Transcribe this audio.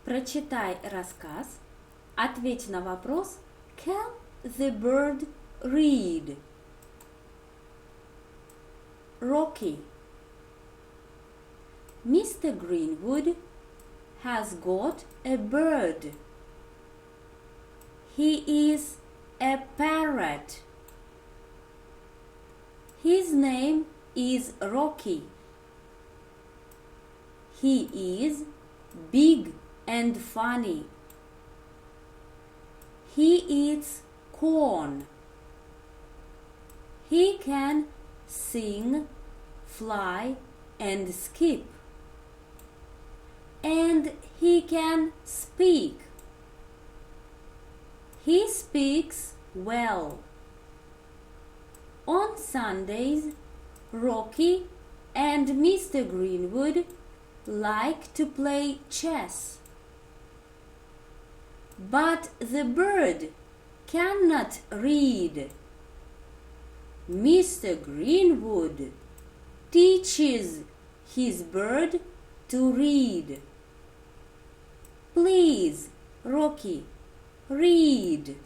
Прочитай рассказ, ответь на вопрос Can the bird read? Rocky. Mr. Greenwood has got a bird. He is a parrot. His name is Rocky. He is big and funny. He eats corn. He can sing, fly, and skip. And he can speak. He speaks well. On Sundays, Rocky and Mr. Greenwood like to play chess. But the bird cannot read. Mr. Greenwood teaches his bird to read. Please, Rocky, read.